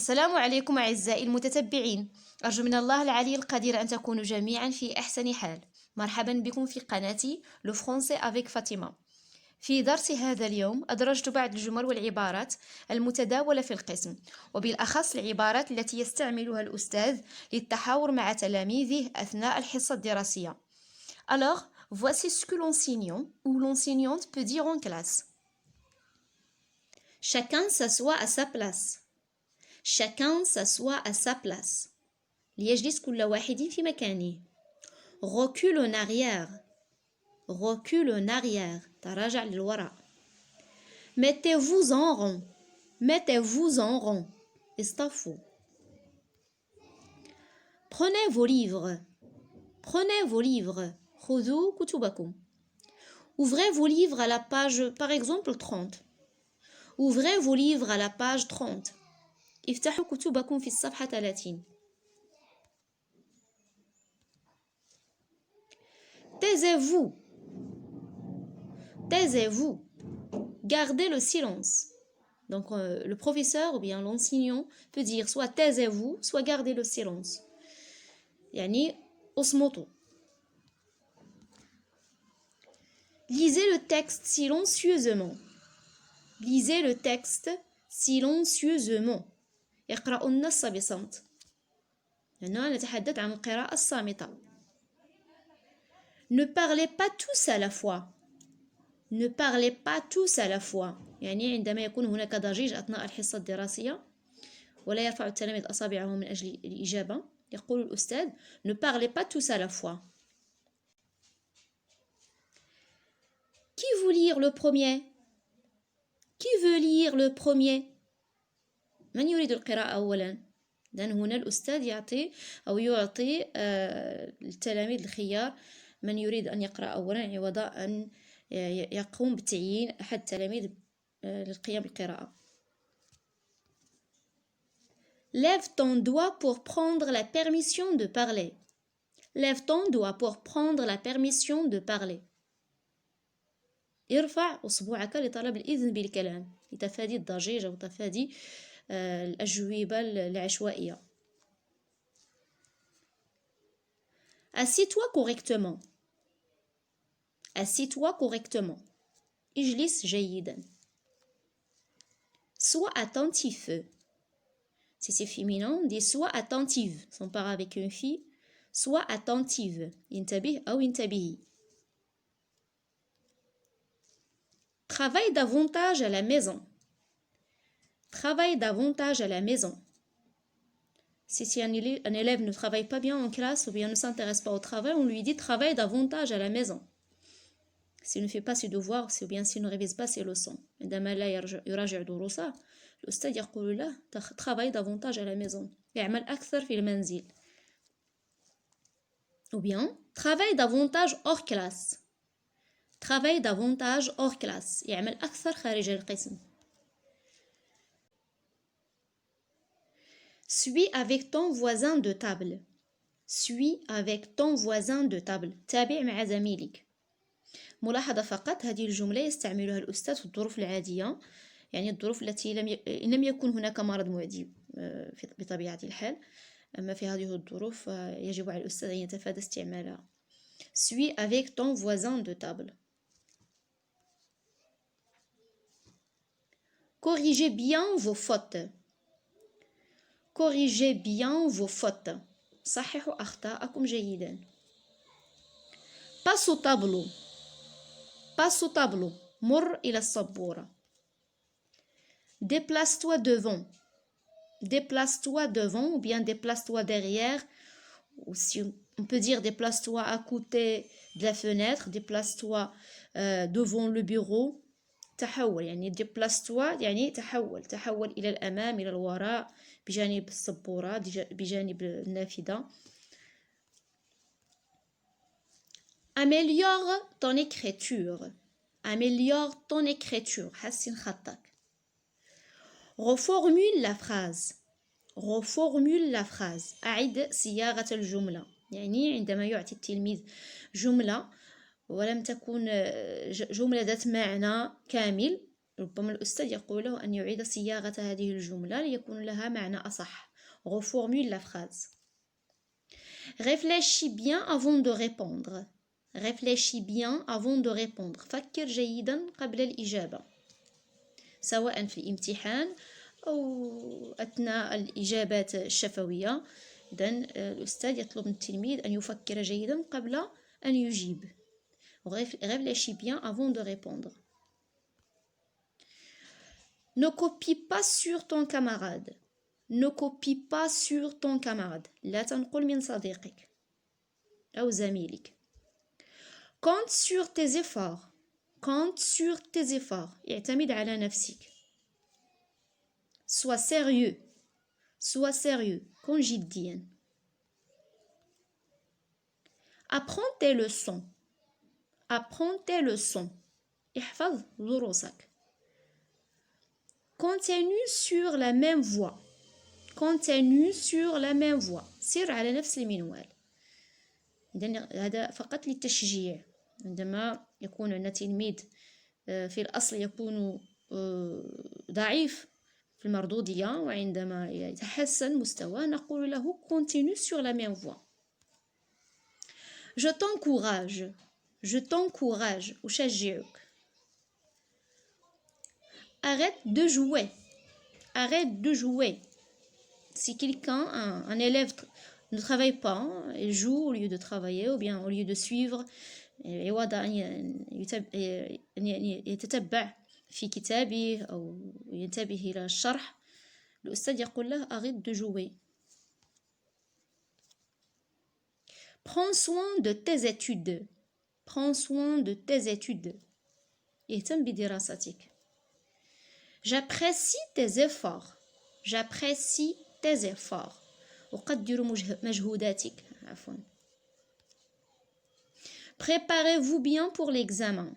السلام عليكم أعزائي المتتبعين. أرجو من الله العلي القدير أن تكونوا جميعا في أحسن حال. مرحبا بكم في قناتي لو فرونسي افيك فاطمة. في درس هذا اليوم أدرجت بعض الجمل والعبارات المتداولة في القسم، وبالأخص العبارات التي يستعملها الأستاذ للتحاور مع تلاميذه أثناء الحصة الدراسية. Alors, voici ce que l'enseignant ou l'enseignante peut dire en classe. Chacun s'assoit à sa place. Chacun s'assoit à sa place. ليجلس كل واحد في مكانه. Recule en arrière. Recule en arrière. تراجع للوراء. Mettez-vous en rond. Mettez-vous en rond. اصطفوا. Prenez vos livres. Prenez vos livres. خذوا كتبكم. Ouvrez vos livres à la page, par exemple, 30. Ouvrez vos livres à la page 30. افتحوا كتبكم في الصفحة 30. Taisez-vous. Taisez-vous. Gardez le silence. Donc le professeur ou bien l'enseignant peut dire soit taisez-vous, soit gardez le silence. يعني اصمتوا. Lisez le texte silencieusement. Lisez le texte silencieusement. اقرأوا النص بصمت. هنا نتحدث عن القراءة الصامتة. Ne parlez pas tous à la fois. Ne parlez pas tous à la fois. يعني عندما يكون هناك ضجيج أثناء الحصة الدراسية ولا يرفع التلاميذ أصابعهم من أجل الإجابة، يقول الأستاذ Ne parlez pas tous à la fois. Qui veut lire le premier? Qui veut lire le premier? من يريد القراءة أولا؟ لأن هنا الأستاذ يعطي التلاميذ الخيار من يريد أن يقرأ أولا عوض أن يقوم بتعيين أحد التلاميذ للقيام بالقراءة. Lève ton doigt pour prendre la permission de parler. Lève ton doigt pour prendre la permission de parler. ارفع أصبعك لطلب الإذن بالكلام لتفادي الضجيج أو تفادي الأجوبة العشوائية. Assieds-toi correctement. Assieds-toi correctement. اجلس جيدا. Sois attentif. Si c'est féminin, on dit sois attentive. Si on part avec une fille, sois attentive. انتبه أو انتبهي. Travaille davantage à la maison. Travaille davantage à la maison. Si un élève ne travaille pas bien en classe ou bien ne s'intéresse pas au travail, on lui dit travaille davantage à la maison. S'il ne fait pas ses devoirs ou bien s'il ne révise pas ses leçons. عندما لا يراجع دروسه الأستاذ يقول له travaille davantage à la maison. يعمل أكثر في المنزل. Ou bien travaille davantage hors classe. Travaille davantage hors classe. يعمل أكثر خارج القسم. Suis avec ton voisin de table. Suis avec ton voisin de table. تابع مع زميلك. ملاحظة فقط هذه الجملة يستعملها الأستاذ في الظروف العادية، يعني الظروف التي لم يكن هناك مرض معدي بطبيعة الحال. أما في هذه الظروف يجب على الأستاذ أن يتفادى استعمالها. Suis avec ton voisin de table. Corrigez bien vos fautes. Corrigez bien vos fautes. صححوا أخطاءكم جيدا. Passe au tableau. Passe au tableau. مر إلى السبورة. Déplace-toi devant. Déplace-toi devant ou bien déplace-toi derrière. Ou si on peut dire déplace-toi à côté de la fenêtre. Déplace-toi devant le bureau. تحول يعني déplace-toi يعني تحول إلى الأمام إلى الوراء بجانب السبورة بجانب النافذة. Améliore ton écriture. Améliore ton écriture. حسن خطك. Reformule la phrase. Reformule la phrase. أعد صياغة الجملة. يعني عندما يعطي التلميذ جملة ولم تكن جملة ذات معنى كامل ربما الأستاذ يقول له أن يعيد صياغة هذه الجملة ليكون لها معنى أصح. Reformule la phrase. Réfléchis bien avant de répondre. Réfléchis bien avant de répondre. فكر جيدا قبل الإجابة. سواء في الامتحان أو أثناء الإجابات الشفوية. إذن الأستاذ يطلب من التلميذ أن يفكر جيدا قبل أن يجيب. Réfléchis bien avant de répondre. Ne copie pas sur ton camarade. Ne copie pas sur ton camarade. لا تنقل من صديقك أو زميلك. Compte sur tes efforts. Compte sur tes efforts. اعتمد على نفسك. Sois sérieux. Sois sérieux. كن جديا. Apprends tes leçons. Apprends tes leçons. احفظ دروسك. Continue sur la même voie. Continue sur la même voie. سير على نفس المنوال. هذا فقط للتشجيع. عندما يكون عندنا تلميذ في الأصل يكون ضعيف في المردودية، وعندما يتحسن مستواه نقول له continue sur la même voie. Je t'encourage. Je t'encourage. أشجعك. Arrête de jouer. Arrête de jouer. Si quelqu'un, un élève ne travaille pas, il joue au lieu de travailler ou bien au lieu de suivre, يود أن يتتبع في كتابه أو ينتبه إلى الشرح، الأستاذ يقول له arrête de jouer. Prends soin de tes études. Prends soin de tes études. اهتم بدراستك. J'apprécie tes efforts. J'apprécie tes efforts. أقدر مجهوداتك. عفوا. Préparez-vous bien pour l'examen.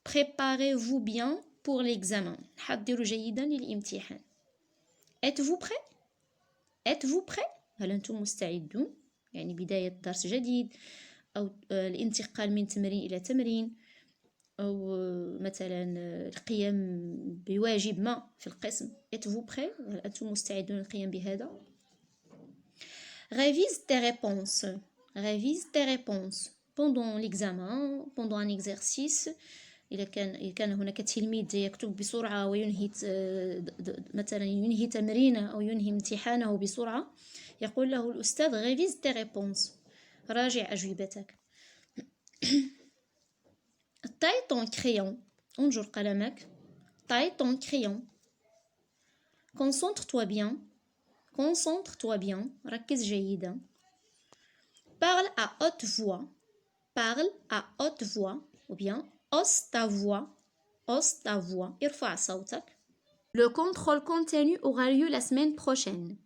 Préparez-vous bien pour l'examen. حضروا جيدا للامتحان. Êtes-vous prêt? Êtes-vous prêt? هل أنتم مستعدون؟ يعني بداية درس جديد أو الانتقال من تمرين إلى تمرين، أو مثلا القيام بواجب ما في القسم. Êtes-vous prêt? هل أنتم مستعدون للقيام بهذا؟ Révise tes réponses. Révise tes réponses. Pendant l'examen, pendant un exercice، إذا كان هناك تلميذ يكتب بسرعة وينهي مثلا ينهي تمرينه أو ينهي امتحانه بسرعة، يقول له الأستاذ révise tes réponses. راجع أجوبتك. Taille ton crayon. انظر قلمك. Taille ton crayon. Concentre-toi bien. Concentre-toi bien. ركز جيدا. Parle à haute voix. Parle à haute voix. Ou bien hausse ta voix. Hausse ta voix. ارفع صوتك. Le contrôle continu aura lieu la semaine prochaine.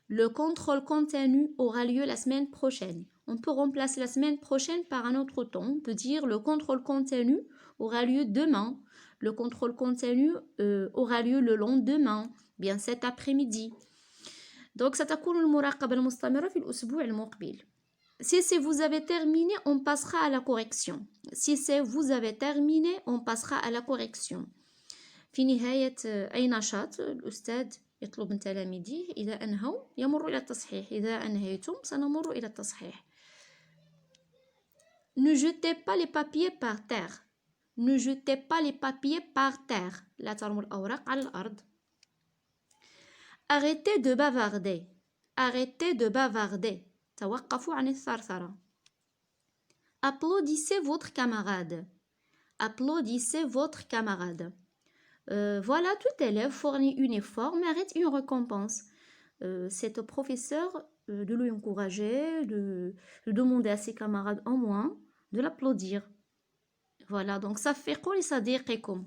Le contrôle continu aura lieu la semaine prochaine. On peut remplacer la semaine prochaine par un autre temps. On peut dire le contrôle continu aura lieu demain. Le contrôle continu aura lieu le lendemain. Bien cet après-midi. Donc ستكون المراقبة المستمرة في الأسبوع المقبل. Si c'est vous avez terminé, on passera à la correction. Si c'est vous avez terminé, on passera à la correction. في نهاية أي نشاط الأستاذ يطلب من تلاميذه إذا أنهوا يمروا إلى التصحيح. إذا أنهيتم سنمر إلى التصحيح. Ne jetez pas les papiers par terre. Ne jetez pas les papiers par terre. لا ترموا الأوراق على الأرض. Arrêtez de bavarder. Arrêtez de bavarder. توقفوا عن الثرثرة. Applaudissez votre camarade. Applaudissez votre camarade. Voilà, tout élève fournit un effort mérite une récompense. C'est au professeur de l'encourager, de demander à ses camarades au moins de l'applaudir. Voilà, donc ça fait قولي صديقكم.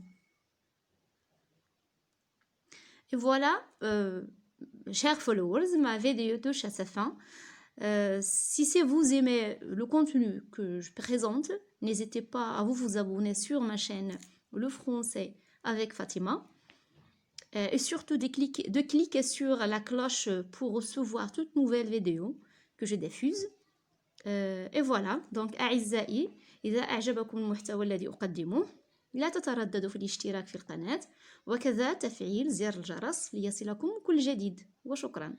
Et voilà, chers followers, ma vidéo touche à sa fin. Si vous aimez le contenu que je présente, n'hésitez pas à vous abonner sur ma chaîne Le Français avec Fatima. Et surtout de cliquer sur la cloche pour recevoir toutes nouvelles vidéos que je diffuse. Et voilà, donc أعزائي إذا أعجبكم المحتوى الذي أقدمه لا تترددوا في الاشتراك في القناة وكذا تفعيل زر الجرس ليصلكم كل جديد، وشكرا.